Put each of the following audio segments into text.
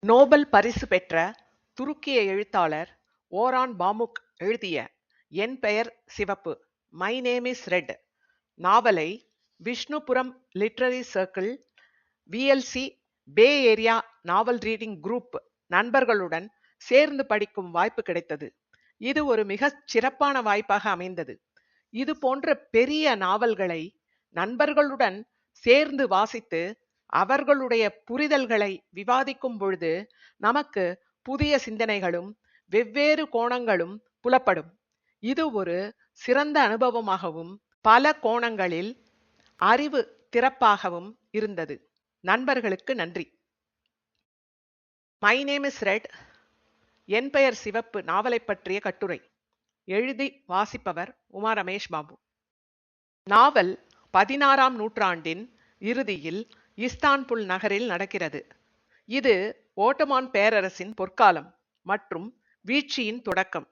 Nobel பரிசு பெற்ற துருக்கிய எழுத்தாளர் ஓரான் பாமுக் எழுதிய என் பெயர் சிவப்பு, மை நேம் இஸ் ரெட் நாவலை விஷ்ணுபுரம் லிட்ரரி சர்க்கிள், விஎல்சி பே ஏரியா நாவல் ரீடிங் குரூப் நண்பர்களுடன் சேர்ந்து படிக்கும் வாய்ப்பு கிடைத்தது. இது ஒரு மிகச் சிறப்பான வாய்ப்பாக அமைந்தது. இது போன்ற பெரிய நாவல்களை நண்பர்களுடன் சேர்ந்து வாசித்து அவர்களுடைய புரிதல்களை விவாதிக்கும் பொழுது நமக்கு புதிய சிந்தனைகளும் வெவ்வேறு கோணங்களும் புலப்படும். இது ஒரு சிறந்த அனுபவமாகவும் பல கோணங்களில் அறிவு திறப்பாகவும் இருந்தது. நண்பர்களுக்கு நன்றி. மை நேம் இஸ் ரெட், என் பெயர் சிவப்பு நாவலை பற்றிய கட்டுரை. எழுதி வாசிப்பவர் உமா ரமேஷ் பாபு. நாவல் 16ஆம் நூற்றாண்டின் இறுதியில் இஸ்தான்புல் நகரில் நடக்கிறது. இது ஓட்டமான் பேரரசின் பொற்காலம் மற்றும் வீழ்ச்சியின் தொடக்கம்.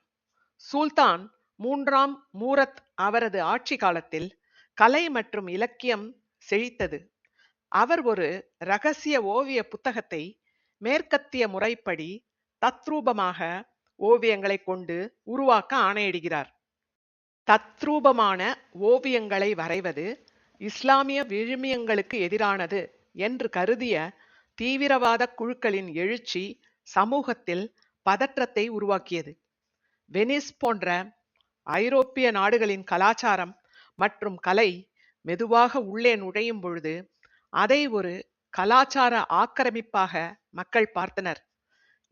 சுல்தான் 3ஆம் மூரத் அவரது ஆட்சி காலத்தில் கலை மற்றும் இலக்கியம் செழித்தது. அவர் ஒரு இரகசிய ஓவிய புத்தகத்தை மேற்கத்திய முறைப்படி தத்ரூபமாக ஓவியங்களை கொண்டு உருவாக்க ஆணையிடுகிறார். தத்ரூபமான ஓவியங்களை வரைவது இஸ்லாமிய விழுமியங்களுக்கு எதிரானது என்று கருதிய தீவிரவாத குழுக்களின் எழுச்சி சமூகத்தில் பதற்றத்தை உருவாக்கியது. வெனிஸ் போன்ற ஐரோப்பிய நாடுகளின் கலாச்சாரம் மற்றும் கலை மெதுவாக உள்ளே நுழையும் பொழுது அதை ஒரு கலாச்சார ஆக்கிரமிப்பாக மக்கள் பார்த்தனர்.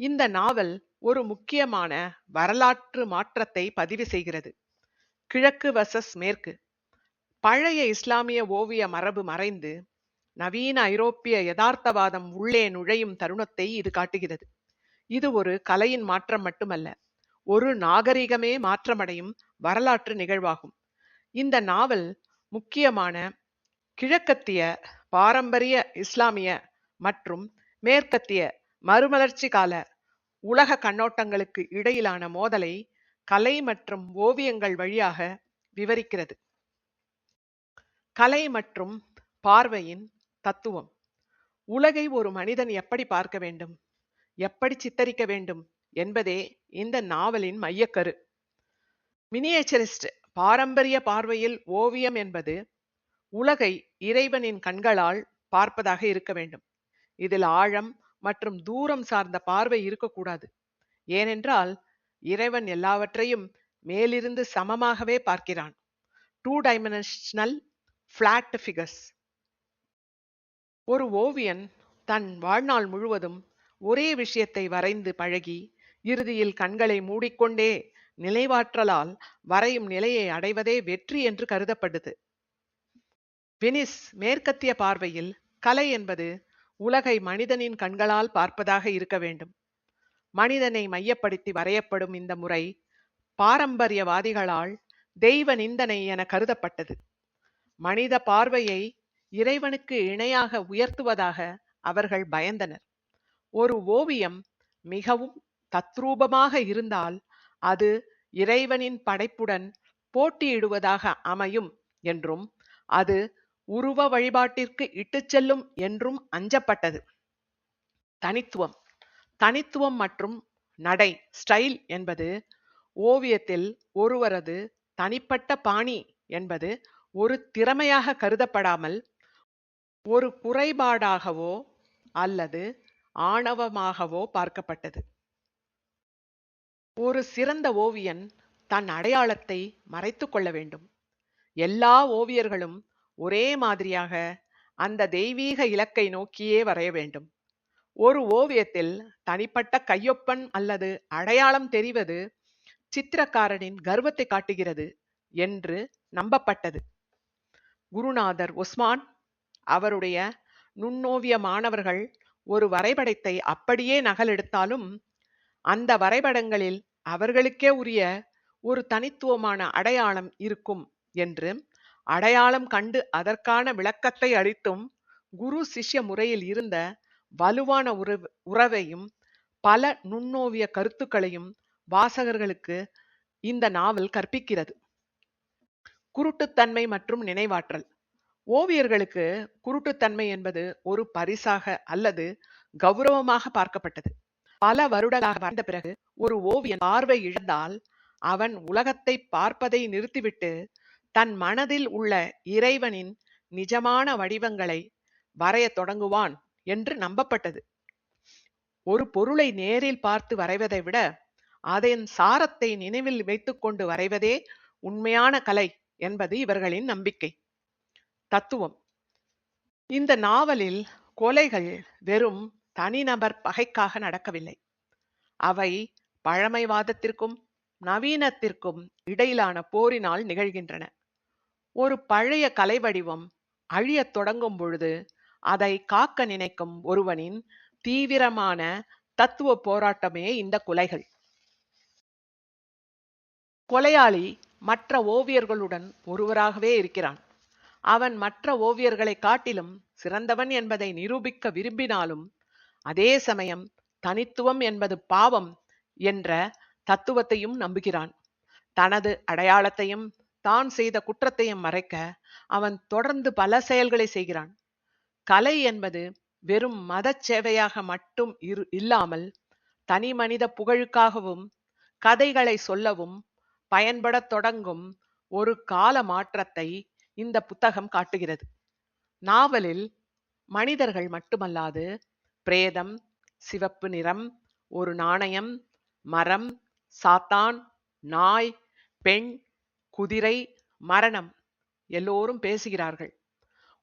இந்த நாவல் ஒரு முக்கியமான வரலாற்று மாற்றத்தை பதிவு செய்கிறது. கிழக்கு வர்சஸ் மேற்கு. பழைய இஸ்லாமிய ஓவிய மரபு மறைந்து நவீன ஐரோப்பிய யதார்த்தவாதம் உள்ளே நுழையும் தருணத்தை இது காட்டுகிறது. இது ஒரு கலையின் மாற்றம் மட்டுமல்ல, ஒரு நாகரிகமே மாற்றமடையும் வரலாற்று நிகழ்வாகும். இந்த நாவல் முக்கியமான கிழக்கத்திய பாரம்பரிய இஸ்லாமிய மற்றும் மேற்கத்திய மறுமலர்ச்சி கால உலக கண்ணோட்டங்களுக்கு இடையிலான மோதலை கலை மற்றும் ஓவியங்கள் வழியாக விவரிக்கிறது. கலை மற்றும் பார்வையின் தத்துவம். உலகை ஒரு மனிதன் எப்படி பார்க்க வேண்டும், எப்படி சித்தரிக்க வேண்டும் என்பதே இந்த நாவலின் மையக்கரு. மினியேச்சரிஸ்ட் பாரம்பரிய பார்வையில் ஓவியம் என்பது உலகை இறைவனின் கண்களால் பார்ப்பதாக இருக்க வேண்டும். இதில் ஆழம் மற்றும் தூரம் சார்ந்த பார்வை இருக்கக்கூடாது. ஏனென்றால் இறைவன் எல்லாவற்றையும் மேலிருந்து சமமாகவே பார்க்கிறான். 2-dimensional flat figures. ஒரு ஓவியன் தன் வாழ்நாள் முழுவதும் ஒரே விஷயத்தை வரைந்து பழகி இறுதியில் கண்களை மூடிக்கொண்டே நினைவாற்றலால் வரையும் நிலையை அடைவதே வெற்றி என்று கருதப்பட்டது. வெனிஸ் மேற்கத்திய பார்வையில் கலை என்பது உலகை மனிதனின் கண்களால் பார்ப்பதாக இருக்க வேண்டும். மனிதனை மையப்படுத்தி வரையப்படும் இந்த முறை பாரம்பரியவாதிகளால் தெய்வ நிந்தனை என கருதப்பட்டது. மனித பார்வையை இறைவனுக்கு இணையாக உயர்த்துவதாக அவர்கள் பயந்தனர். ஒரு ஓவியம் மிகவும் தத்ரூபமாக இருந்தால் அது இறைவனின் படைப்புடன் போட்டியிடுவதாக அமையும் என்றும் அது உருவ வழிபாட்டிற்கு இட்டுச் செல்லும் என்றும் அஞ்சப்பட்டது. தனித்துவம். தனித்துவம் மற்றும் நடை ஸ்டைல் என்பது ஓவியத்தில் ஒருவரது தனிப்பட்ட பாணி என்பது ஒரு திறமையாக கருதப்படாமல் ஒரு குறைபாடாகவோ அல்லது ஆணவமாகவோ பார்க்கப்பட்டது. ஒரு சிறந்த ஓவியன் தன் அடையாளத்தை மறைத்து கொள்ள வேண்டும். எல்லா ஓவியர்களும் ஒரே மாதிரியாக அந்த தெய்வீக இலக்கை நோக்கியே வரைய வேண்டும். ஒரு ஓவியத்தில் தனிப்பட்ட கையொப்பன் அல்லது அடையாளம் தெரிவது சித்திரக்காரனின் கர்வத்தை காட்டுகிறது என்று நம்பப்பட்டது. குருநாதர் ஒஸ்மான் அவருடைய நுண்ணோவிய மாணவர்கள் ஒரு வரைபடத்தை அப்படியே நகலெடுத்தாலும் அந்த வரைபடங்களில் அவர்களுக்கே உரிய ஒரு தனித்துவமான அடையாளம் இருக்கும் என்று அடையாளம் கண்டு அதற்கான விளக்கத்தை அளித்தும் குரு சிஷ்ய முறையில் இருந்த வலுவான உறவையும் பல நுண்ணோவிய கருத்துக்களையும் வாசகர்களுக்கு இந்த நாவல் கற்பிக்கிறது. குருட்டுத்தன்மை மற்றும் நினைவாற்றல். ஓவியர்களுக்கு குருட்டுத்தன்மை என்பது ஒரு பரிசாக அல்லது கௌரவமாக பார்க்கப்பட்டது. பல வருடங்களாக வந்த பிறகு ஒரு ஓவியன் பார்வை இழந்தால் அவன் உலகத்தை பார்ப்பதை நிறுத்திவிட்டு தன் மனதில் உள்ள இறைவனின் நிஜமான வடிவங்களை வரையத் தொடங்குவான் என்று நம்பப்பட்டது. ஒரு பொருளை நேரில் பார்த்து வரைவதை விட அதன் சாரத்தை நினைவில் வைத்துக்கொண்டு வரைவதே உண்மையான கலை என்பது இவர்களின் நம்பிக்கை. தத்துவம். இந்த நாவலில் கொலைகள் வெறும் தனிநபர் பகைக்காக நடக்கவில்லை. அவை பழமைவாதத்திற்கும் நவீனத்திற்கும் இடையிலான போரினால் நிகழ்கின்றன. ஒரு பழைய கலை வடிவம் அழியத் தொடங்கும் பொழுது அதை காக்க நினைக்கும் ஒருவனின் தீவிரமான தத்துவ போராட்டமே இந்த கொலைகள். கொலையாளி மற்ற ஓவியர்களுடன் ஒருவராகவே இருக்கிறான். அவன் மற்ற ஓவியர்களை காட்டிலும் சிறந்தவன் என்பதை நிரூபிக்க விரும்பினாலும் அதே சமயம் தனித்துவம் என்பது பாவம் என்ற தத்துவத்தையும் நம்புகிறான். தனது அடையாளத்தையும் தான் செய்த குற்றத்தையும் மறைக்க அவன் தொடர்ந்து பல செயல்களை செய்கிறான். கலை என்பது வெறும் மத சேவையாக மட்டும் இல்லாமல் தனி மனித புகழுக்காகவும் கதைகளை சொல்லவும் பயன்படத் தொடங்கும் ஒரு கால மாற்றத்தை இந்த புத்தகம் காட்டுகிறது. நாவலில் மனிதர்கள் மட்டுமல்லாது பிரேதம், சிவப்பு நிறம், ஒரு நாணயம், மரம், சாத்தான், நாய், பெண், குதிரை, மரணம் எல்லோரும் பேசுகிறார்கள்.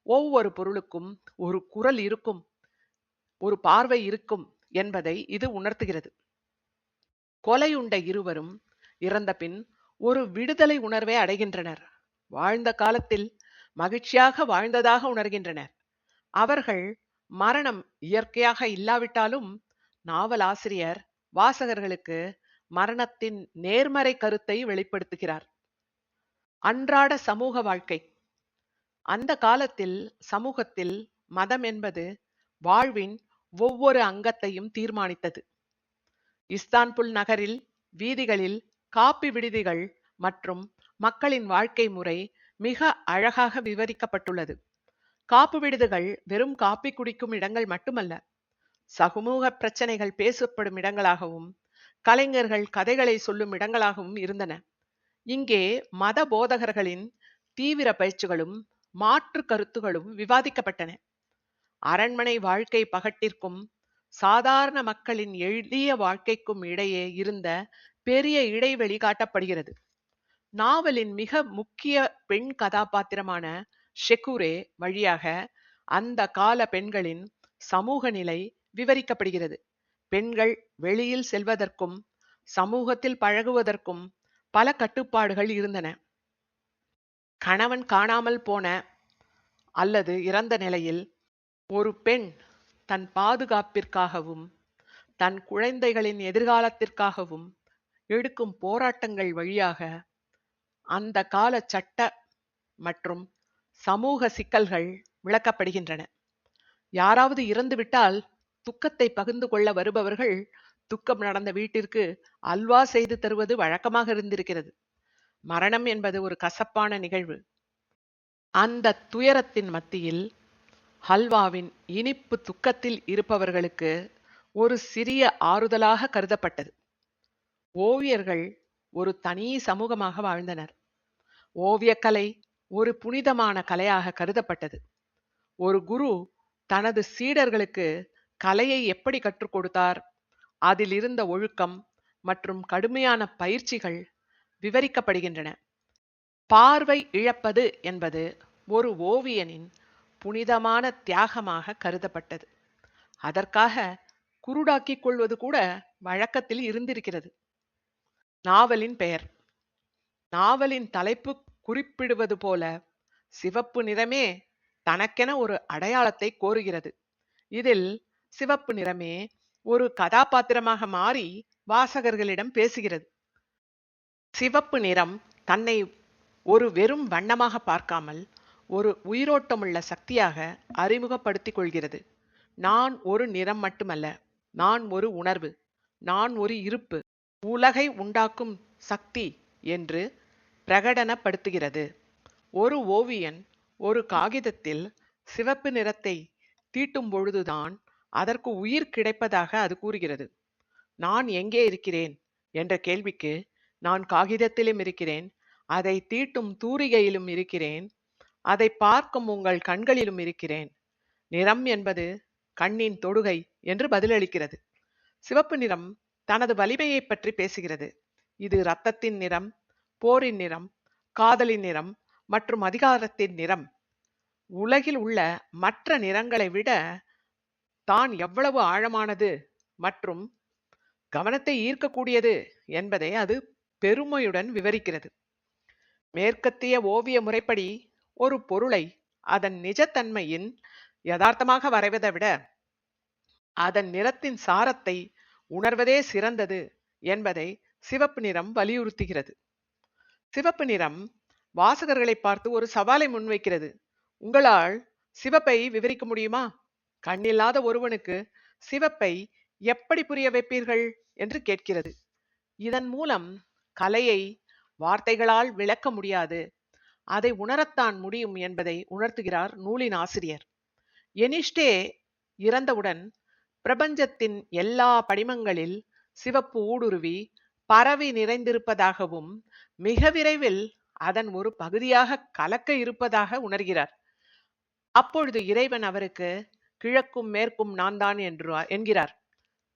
ஒவ்வொரு பொருளுக்கும் ஒரு குரல் இருக்கும், ஒரு பார்வை இருக்கும் என்பதை இது உணர்த்துகிறது. கொலையுண்ட இருவரும் இறந்த பின் ஒரு விடுதலை உணர்வை அடைகின்றனர். வாழ்ந்த காலத்தில் மகிழ்ச்சியாக வாழ்ந்ததாக உணர்கின்றனர். அவர்கள் மரணம் இயற்கையாக இல்லாவிட்டாலும் நாவலாசிரியர் வாசகர்களுக்கு மரணத்தின் நேர்மறை கருத்தை வெளிப்படுத்துகிறார். அன்றாட சமூக வாழ்க்கை. அந்த காலத்தில் சமூகத்தில் மதம் என்பது வாழ்வின் ஒவ்வொரு அங்கத்தையும் தீர்மானித்தது. இஸ்தான்புல் நகரில் வீதிகளில் காப்பி விடுதிகள் மற்றும் மக்களின் வாழ்க்கை முறை மிக அழகாக விவரிக்கப்பட்டுள்ளது. காப்பு விடுதிகள் வெறும் காப்பி குடிக்கும் இடங்கள் மட்டுமல்ல, சமூக பிரச்சனைகள் பேசப்படும் இடங்களாகவும் கலைஞர்கள் கதைகளை சொல்லும் இடங்களாகவும் இருந்தன. இங்கே மத போதகர்களின் தீவிர பயிற்சிகளும் மாற்று கருத்துகளும் விவாதிக்கப்பட்டன. அரண்மனை வாழ்க்கை பகட்டிற்கும் சாதாரண மக்களின் எளிய வாழ்க்கைக்கும் இடையே இருந்த பெரிய இடைவெளி காட்டப்படுகிறது. நாவலின் மிக முக்கிய பெண் கதாபாத்திரமான ஷெக்கூரே வழியாக அந்த கால பெண்களின் சமூக நிலை விவரிக்கப்படுகிறது. பெண்கள் வெளியில் செல்வதற்கும் சமூகத்தில் பழகுவதற்கும் பல கட்டுப்பாடுகள் இருந்தன. கணவன் காணாமல் போன அல்லது இறந்த நிலையில் ஒரு பெண் தன் பாதுகாப்பிற்காகவும் தன் குழந்தைகளின் எதிர்காலத்திற்காகவும் எடுக்கும் போராட்டங்கள் வழியாக அந்த கால சட்ட மற்றும் சமூக சிக்கல்கள் விளக்கப்படுகின்றன. யாராவது இறந்துவிட்டால் துக்கத்தை பகிர்ந்து கொள்ள வருபவர்கள் துக்கம் நடந்த வீட்டிற்கு அல்வா செய்து தருவது வழக்கமாக இருந்திருக்கிறது. மரணம் என்பது ஒரு கசப்பான நிகழ்வு. அந்த துயரத்தின் மத்தியில் ஹல்வாவின் இனிப்பு துக்கத்தில் இருப்பவர்களுக்கு ஒரு சிறிய ஆறுதலாக கருதப்பட்டது. ஓவியர்கள் ஒரு தனி சமூகமாக வாழ்ந்தனர். ஓவியக்கலை ஒரு புனிதமான கலையாக கருதப்பட்டது. ஒரு குரு தனது சீடர்களுக்கு கலையை எப்படி கற்றுக் கொடுத்தார், அதில் இருந்த ஒழுக்கம் மற்றும் கடுமையான பயிற்சிகள் விவரிக்கப்படுகின்றன. பார்வை இழப்பது என்பது ஒரு ஓவியனின் புனிதமான தியாகமாக கருதப்பட்டது. அதற்காக குருடாக்கிக் கொள்வது கூட வழக்கத்தில் இருந்திருக்கிறது. நாவலின் பெயர். நாவலின் தலைப்பு குறிப்பிடுவது போல சிவப்பு நிறமே தனக்கென ஒரு அடையாளத்தை கோருகிறது. இதில் சிவப்பு நிறமே ஒரு கதாபாத்திரமாக மாறி வாசகர்களிடம் பேசுகிறது. சிவப்பு நிறம் தன்னை ஒரு வெறும் வண்ணமாக பார்க்காமல் ஒரு உயிரோட்டமுள்ள சக்தியாக அறிமுகப்படுத்திக் கொள்கிறது. நான் ஒரு நிறம் மட்டுமல்ல, நான் ஒரு உணர்வு, நான் ஒரு இருப்பு, உலகை உண்டாக்கும் சக்தி என்று பிரகடனப்படுத்துகிறது. ஒரு ஓவியன் ஒரு காகிதத்தில் சிவப்பு நிறத்தை தீட்டும் பொழுதுதான் அதற்கு உயிர் கிடைப்பதாக அது கூறுகிறது. நான் எங்கே இருக்கிறேன் என்ற கேள்விக்கு, நான் காகிதத்திலும் இருக்கிறேன், அதை தீட்டும் தூரிகையிலும் இருக்கிறேன், அதை பார்க்கும் உங்கள் கண்களிலும் இருக்கிறேன். நிறம் என்பது கண்ணின் தொடுகை என்று பதிலளிக்கிறது. சிவப்பு நிறம் தனது வலிமையை பற்றி பேசுகிறது. இது இரத்தத்தின் நிறம், போரின் நிறம், காதலின் நிறம் மற்றும் அதிகாரத்தின் நிறம். உலகில் உள்ள மற்ற நிறங்களை விட தான் எவ்வளவு ஆழமானது மற்றும் கவனத்தை ஈர்க்கக்கூடியது என்பதை அது பெருமையுடன் விவரிக்கிறது. மேற்கத்திய ஓவிய முறைப்படி ஒரு பொருளை அதன் நிஜத்தன்மையின் யதார்த்தமாக வரைவதை விட அதன் நிறத்தின் சாரத்தை உணர்வதே சிறந்தது என்பதை சிவப்பு நிறம் வலியுறுத்துகிறது. சிவப்பு நிறம் வாசகர்களை பார்த்து ஒரு சவாலை முன்வைக்கிறது. உங்களால் சிவப்பை விவரிக்க முடியுமா? கண்ணில்லாத ஒருவனுக்கு சிவப்பை எப்படி புரிய வைப்பீர்கள் என்று கேட்கிறது. இதன் மூலம் கலையை வார்த்தைகளால் விளக்க முடியாது, அதை உணரத்தான் முடியும் என்பதை உணர்த்துகிறார் நூலின் ஆசிரியர். எனிஷ்டே இறந்தவுடன் பிரபஞ்சத்தின் எல்லா படிமங்களில் சிவப்பு ஊடுருவி பரவி நிறைந்திருப்பதாகவும் மிக விரைவில் அதன் ஒரு பகுதியாக கலக்க இருப்பதாக உணர்கிறார். அப்பொழுது இறைவன் அவருக்கு கிழக்கும் மேற்கும் நான் தான் என்கிறார்.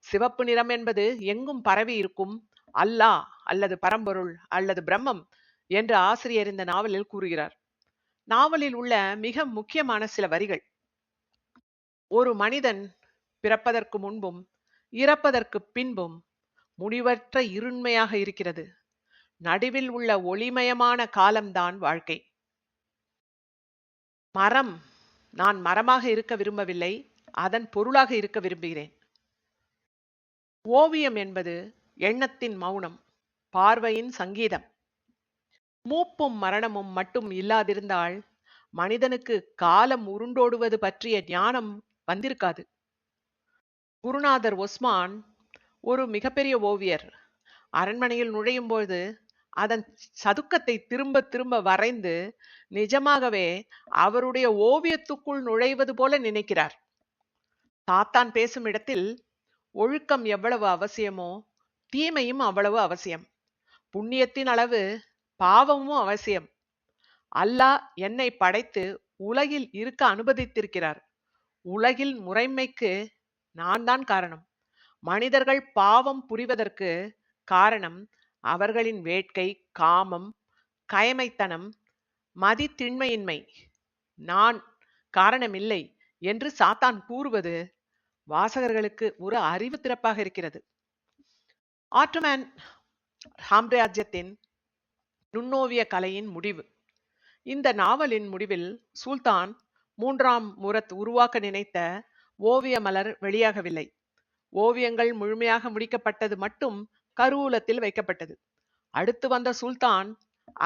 சிவப்பு நிறம் என்பது எங்கும் பரவி இருக்கும் அல்லாஹ் அல்லது பரம்பொருள் அல்லது பிரம்மம் என்று ஆசிரியர் இந்த நாவலில் கூறுகிறார். நாவலில் உள்ள மிக முக்கியமான சில வரிகள்: ஒரு மனிதன் பிறப்பதற்கு முன்பும் இறப்பதற்கு பின்பும் முடிவற்ற இருண்மையாக இருக்கிறது. நடுவில் உள்ள ஒளிமயமான காலம்தான் வாழ்க்கை. மரம், நான் மரமாக இருக்க விரும்பவில்லை, அதன் பொருளாக இருக்க விரும்புகிறேன். ஓவியம் என்பது எண்ணத்தின் மௌனம், பார்வையின் சங்கீதம். மூப்பும் மரணமும் மட்டும் இல்லாதிருந்தால் மனிதனுக்கு காலம் உருண்டோடுவது பற்றிய ஞானம் வந்திருக்காது. குருநாதர் ஒஸ்மான் ஒரு மிகப்பெரிய ஓவியர். அரண்மனையில் நுழையும் போது அதன் சதுக்கத்தை திரும்ப திரும்ப வரைந்து நிஜமாகவே அவருடைய ஓவியத்துக்குள் நுழைவது போல நினைக்கிறார். சாத்தான் பேசும் இடத்தில் ஒழுக்கம் எவ்வளவு அவசியமோ தீமையும் அவ்வளவு அவசியம். புண்ணியத்தின் அளவு பாவமும் அவசியம். அல்லாஹ் என்னை படைத்து உலகில் இருக்க அனுமதித்திருக்கிறார். உலகில் முறைமைக்கு நான் தான் காரணம். மனிதர்கள் பாவம் புரிவதற்கு காரணம் அவர்களின் வேட்கை, காமம், கயமைத்தனம், மதித்திண்மையின்மை. நான் காரணமில்லை என்று சாத்தான் கூறுவது வாசகர்களுக்கு ஒரு அறிவு திறப்பாக இருக்கிறது. ஆட்டோமேன் சாம்ராஜ்யத்தின் நுண்ணோவிய கலையின் முடிவு. இந்த நாவலின் முடிவில் சுல்தான் மூன்றாம் முரத் உருவாக்க நினைத்த ஓவிய மலர் வெளியாகவில்லை. ஓவியங்கள் முழுமையாக முடிக்கப்பட்டது மட்டும் கருவூலத்தில் வைக்கப்பட்டது. அடுத்து வந்த சுல்தான்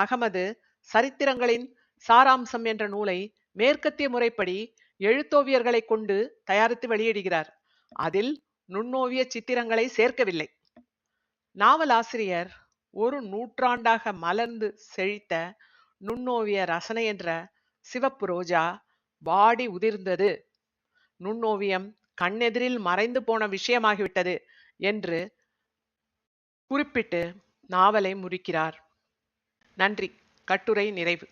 அகமது சரித்திரங்களின் சாராம்சம் என்ற நூலை மேற்கத்திய முறைப்படி எழுத்தோவியர்களை கொண்டு தயாரித்து வெளியிடுகிறார். அதில் நுண்ணோவிய சித்திரங்களை சேர்க்கவில்லை. நாவலாசிரியர் ஒரு நூற்றாண்டாக மலர்ந்து செழித்த நுண்ணோவிய ரசனை என்ற சிவப்பு ரோஜா வாடி உதிர்ந்தது, நுண்ணோவியம் கண்ணெதிரில் மறைந்து போன விஷயமாகிவிட்டது என்று குறிப்பிட்டு நாவலை முடிக்கிறார். நன்றி. கட்டுரை நிறைவு.